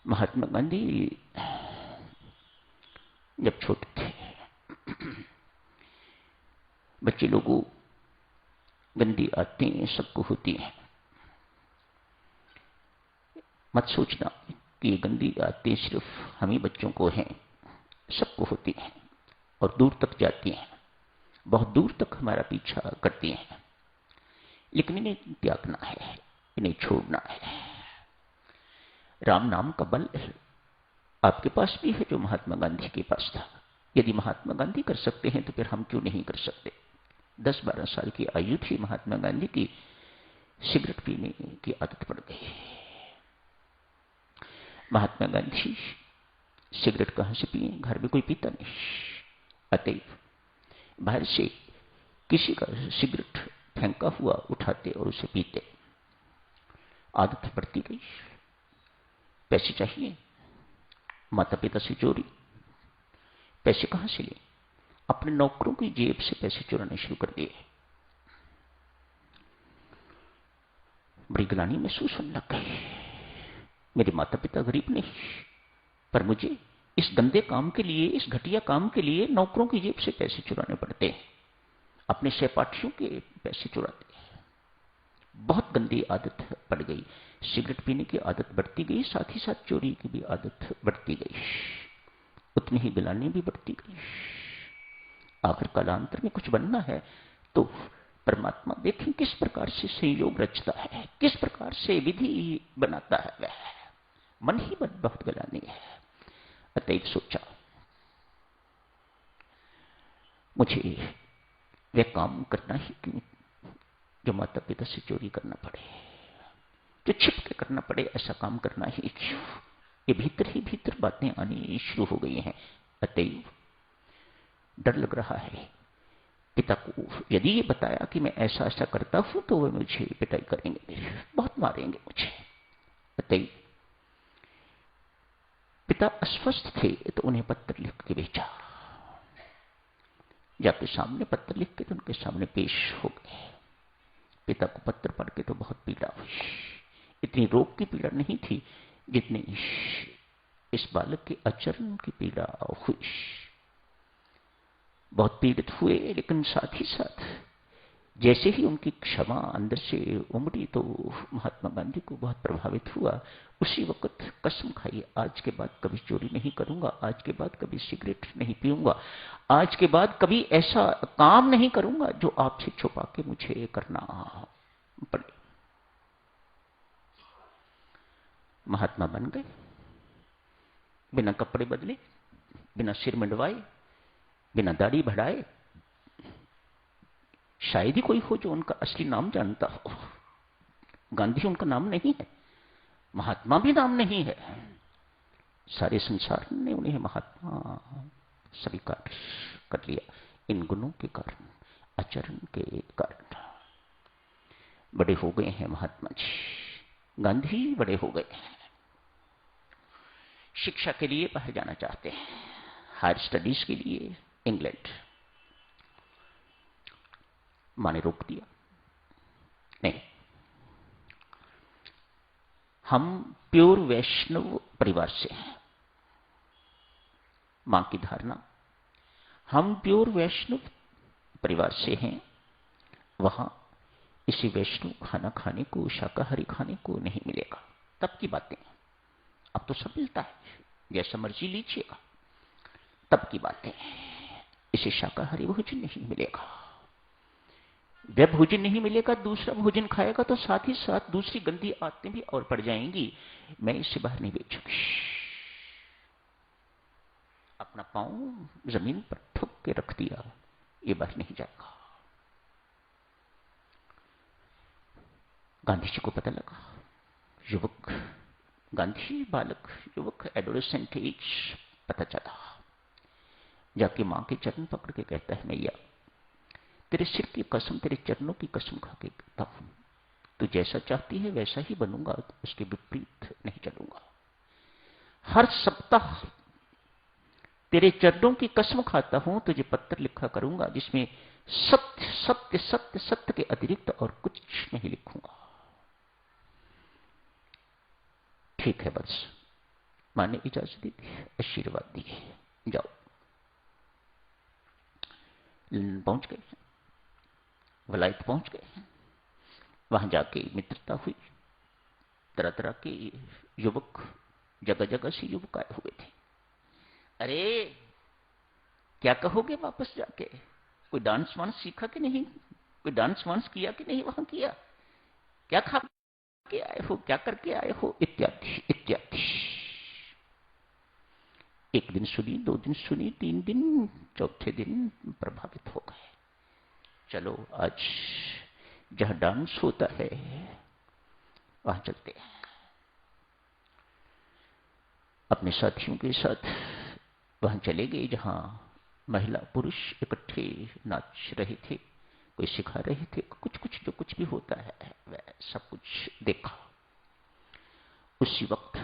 महात्मा गांधी जब छोटे थे, बच्चे लोगों गंदी आदतें सबको होती हैं। मत सोचना कि ये गंदी आदतें सिर्फ हम ही बच्चों को हैं, सबको होती हैं और दूर तक जाती हैं, बहुत दूर तक हमारा पीछा करती हैं। लेकिन इन्हें त्यागना है, इन्हें छोड़ना है। राम नाम का बल आपके पास भी है जो महात्मा गांधी के पास था। यदि महात्मा गांधी कर सकते हैं तो फिर हम क्यों नहीं कर सकते। 10-12 साल की आयु थी महात्मा गांधी की, सिगरेट पीने की आदत पड़ गई। महात्मा गांधी सिगरेट कहां से पिए, घर में कोई पीता नहीं, अतएव बाहर से किसी का सिगरेट फेंका हुआ उठाते और उसे पीते। आदत बढ़ती गई। पैसे चाहिए, माता पिता से चोरी। पैसे कहां से ले, अपने नौकरों की जेब से पैसे चुराने शुरू कर दिए। बड़ी ग्लानि महसूस होने लग गई। मेरे माता पिता गरीब नहीं, पर मुझे इस गंदे काम के लिए, इस घटिया काम के लिए नौकरों की जेब से पैसे चुराने पड़ते हैं, अपने सहपाठियों के पैसे चुराते हैं। बहुत गंदी आदत पड़ गई। सिगरेट पीने की आदत बढ़ती गई, साथ ही साथ चोरी की भी आदत बढ़ती गई। उतनी ही गिलानी भी बढ़ती गई। आखिर कालांतर में कुछ बनना है तो परमात्मा देखें किस प्रकार से संयोग रचता है, किस प्रकार से विधि बनाता है। वह मन ही मन बहुत गलानी है। अतएव सोचा मुझे वह काम करना ही क्यों जो माता पिता से चोरी करना पड़े, जो छिप के करना पड़े, ऐसा काम करना ही क्यों। ये भीतर ही भीतर बातें आनी शुरू हो गई हैं। अतएव डर लग रहा है। पिता को यदि ये बताया कि मैं ऐसा ऐसा करता हूं तो वे मुझे पिटाई करेंगे, बहुत मारेंगे मुझे। अतएव पिता अस्वस्थ थे तो उन्हें पत्र लिख के भेजा। जाके सामने पत्र लिख के तो उनके सामने पेश हो गए। पिता को पत्र पढ़ के तो बहुत पीड़ा हुई। इतनी रोग की पीड़ा नहीं थी जितनी इस बालक के आचरण की पीड़ा हुई। बहुत पीड़ित हुए, लेकिन साथ ही साथ जैसे ही उनकी क्षमा अंदर से उमड़ी तो महात्मा गांधी को बहुत प्रभावित हुआ। उसी वक्त कसम खाई, आज के बाद कभी चोरी नहीं करूंगा, आज के बाद कभी सिगरेट नहीं पीऊंगा, आज के बाद कभी ऐसा काम नहीं करूंगा जो आपसे छुपा के मुझे करना पड़े। महात्मा बन गए, बिना कपड़े बदले, बिना सिर मंडवाए, बिना दाढ़ी बढ़ाए। शायद ही कोई हो जो उनका असली नाम जानता हो। गांधी उनका नाम नहीं है, महात्मा भी नाम नहीं है। सारे संसार ने उन्हें महात्मा स्वीकार कर लिया इन गुणों के कारण, आचरण के कारण। बड़े हो गए हैं महात्मा जी, गांधी बड़े हो गए हैं। शिक्षा के लिए बाहर जाना चाहते हैं, हायर स्टडीज के लिए इंग्लैंड। मां ने रोक दिया, नहीं, हम प्योर वैष्णव परिवार से हैं। मां की धारणा, हम प्योर वैष्णव परिवार से हैं, वहां इसे वैष्णव खाना खाने को, शाकाहारी खाने को नहीं मिलेगा। तब की बातें, अब तो सब मिलता है, जैसा मर्जी लीजिएगा। तब की बातें, इसे शाकाहारी भोजन नहीं मिलेगा। जब भोजन नहीं मिलेगा, दूसरा भोजन खाएगा तो साथ ही साथ दूसरी गंदी आदतें भी और पड़ जाएंगी। मैं इसे बाहर नहीं बेचूंगी। अपना पांव जमीन पर ठुक के रख दिया, ये बाहर नहीं जाएगा। गांधी जी को पता लगा, युवक गांधी बालक, युवक एडोलेसेंट एज, पता चला। जाके मां के चरण पकड़ के कहता है, मैया तेरे सिर की कसम, तेरे चरणों की कसम खा के कहता हूं, तू जैसा चाहती है वैसा ही बनूंगा, उसके विपरीत नहीं चलूंगा। हर सप्ताह तेरे चरणों की कसम खाता हूं, तुझे पत्र लिखा करूंगा जिसमें सत्य सत्य सत्य सत्य के अतिरिक्त और कुछ नहीं लिखूंगा। ठीक है बस, माँ ने इजाजत दी, आशीर्वाद दिए, जाओ। लंदन पहुंच गए, वलायत पहुंच गए। वहां जाके मित्रता हुई। तरह तरह के युवक, जगह जगह से युवक आए हुए थे। अरे क्या कहोगे वापस जाके? कोई डांस वांस सीखा कि नहीं? कोई डांस वांस किया कि नहीं? वहां किया? क्या खा के आए हो? क्या करके आए हो? इत्यादि इत्यादि। एक दिन सुनी, 2 दिन सुनी, 3 दिन, चौथे दिन प्रभावित हो गए। चलो आज जहां डांस होता है वहां चलते हैं। अपने साथियों के साथ वहां चले गए जहां महिला पुरुष इकट्ठे नाच रहे थे, कोई सिखा रहे थे, कुछ कुछ जो कुछ भी होता है वह सब कुछ देखा। उसी वक्त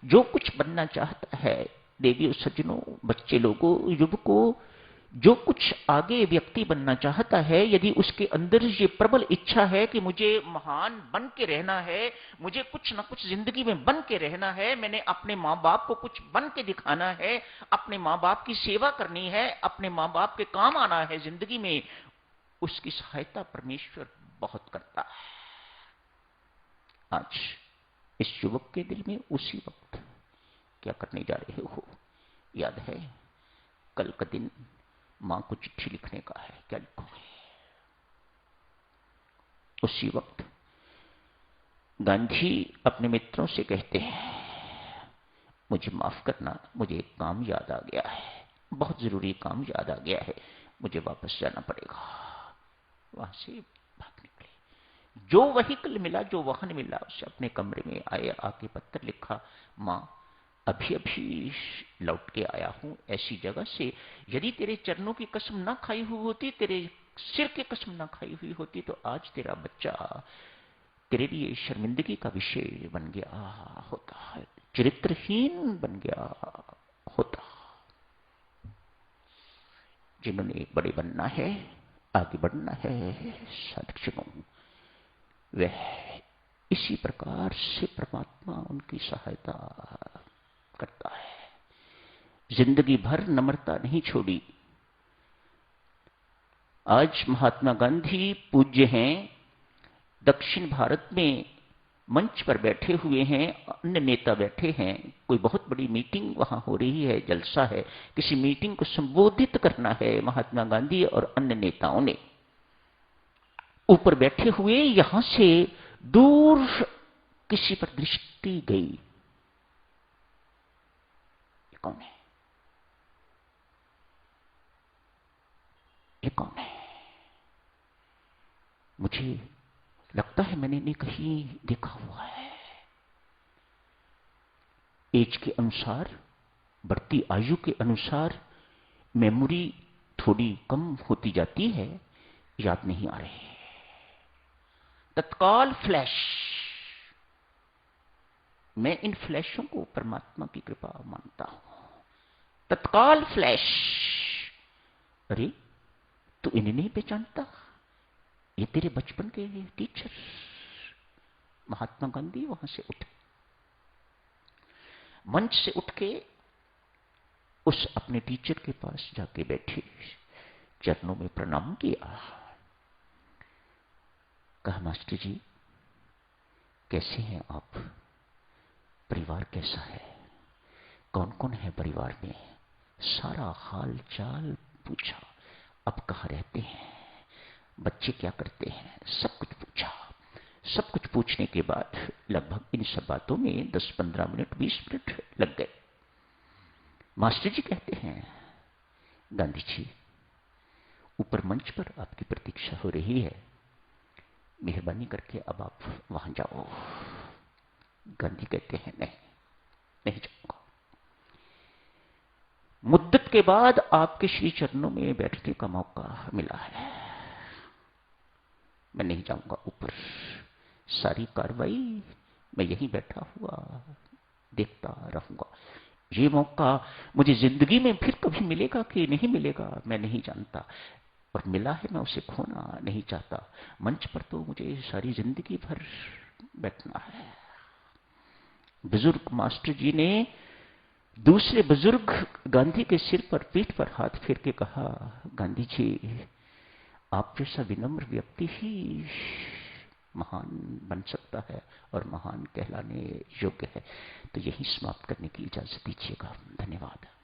जो कुछ बनना चाहता है, देवियों, सज्जनों, बच्चे लोगों, युवकों, जो कुछ आगे व्यक्ति बनना चाहता है, यदि उसके अंदर ये प्रबल इच्छा है कि मुझे महान बन के रहना है, मुझे कुछ ना कुछ जिंदगी में बन के रहना है, मैंने अपने माँ बाप को कुछ बन के दिखाना है, अपने माँ बाप की सेवा करनी है, अपने माँ बाप के काम आना है जिंदगी में, उसकी सहायता परमेश्वर बहुत करता है। आज इस युवक के दिल में उसी वक्त क्या करने जा रहे हो? याद है कल का दिन मां को चिट्ठी लिखने का है, क्या लिखोगे? उसी वक्त गांधी अपने मित्रों से कहते हैं, मुझे माफ करना, मुझे एक काम याद आ गया है, बहुत जरूरी काम याद आ गया है, मुझे वापस जाना पड़ेगा। वहां से भाग निकले। जो व्हीकल मिला, जो वाहन मिला, उसे अपने कमरे में आए, आके पत्र लिखा, मां अभी अभी लौट के आया हूं ऐसी जगह से, यदि तेरे चरणों की कसम ना खाई हुई होती, तेरे सिर की कसम ना खाई हुई होती, तो आज तेरा बच्चा तेरे लिए शर्मिंदगी का विषय बन गया होता, चरित्रहीन बन गया होता। जिन्होंने बड़े बनना है, आगे बढ़ना है साधक, वह इसी प्रकार से परमात्मा उनकी सहायता करता है। जिंदगी भर नम्रता नहीं छोड़ी। आज महात्मा गांधी पूज्य हैं, दक्षिण भारत में मंच पर बैठे हुए हैं, अन्य नेता बैठे हैं, कोई बहुत बड़ी मीटिंग वहां हो रही है, जलसा है, किसी मीटिंग को संबोधित करना है महात्मा गांधी और अन्य नेताओं ने। ऊपर बैठे हुए यहां से दूर किसी पर दृष्टि गई, ये कौन है? ये कौन है? मुझे लगता है मैंने नहीं कहीं देखा हुआ है। एज के अनुसार, बढ़ती आयु के अनुसार मेमोरी थोड़ी कम होती जाती है, याद नहीं आ रहे। तत्काल फ्लैश, मैं इन फ्लैशों को परमात्मा की कृपा मानता हूं। तत्काल फ्लैश, अरे तू इन्हें नहीं पहचानता? ये तेरे बचपन के टीचर। महात्मा गांधी वहां से उठे, मंच से उठ के उस अपने टीचर के पास जाके बैठे, चरणों में प्रणाम किया, कहा मास्टर जी कैसे हैं आप? परिवार कैसा है? कौन कौन है परिवार में? सारा हाल चाल पूछा। अब कहाँ रहते हैं, बच्चे क्या करते हैं, सब कुछ पूछा। सब कुछ पूछने के बाद लगभग इन सब बातों में 10-15 मिनट, 20 मिनट लग गए। मास्टर जी कहते हैं, गांधी जी ऊपर मंच पर आपकी प्रतीक्षा हो रही है, मेहरबानी करके अब आप वहां जाओ। गांधी कहते हैं, नहीं, नहीं जाऊंगा। मुद्दत के बाद आपके श्री चरणों में बैठने का मौका मिला है, मैं नहीं जाऊंगा ऊपर। सारी कार्रवाई मैं यहीं बैठा हुआ देखता रहूंगा। ये मौका मुझे जिंदगी में फिर कभी मिलेगा कि नहीं मिलेगा मैं नहीं जानता, और मिला है मैं उसे खोना नहीं चाहता। मंच पर तो मुझे सारी जिंदगी भर बैठना है। बुजुर्ग मास्टर जी ने दूसरे बुजुर्ग गांधी के सिर पर, पीठ पर हाथ फेर के कहा, गांधी जी, आप जैसा विनम्र व्यक्ति ही महान बन सकता है और महान कहलाने योग्य है। तो यही समाप्त करने की इजाजत दीजिएगा। धन्यवाद।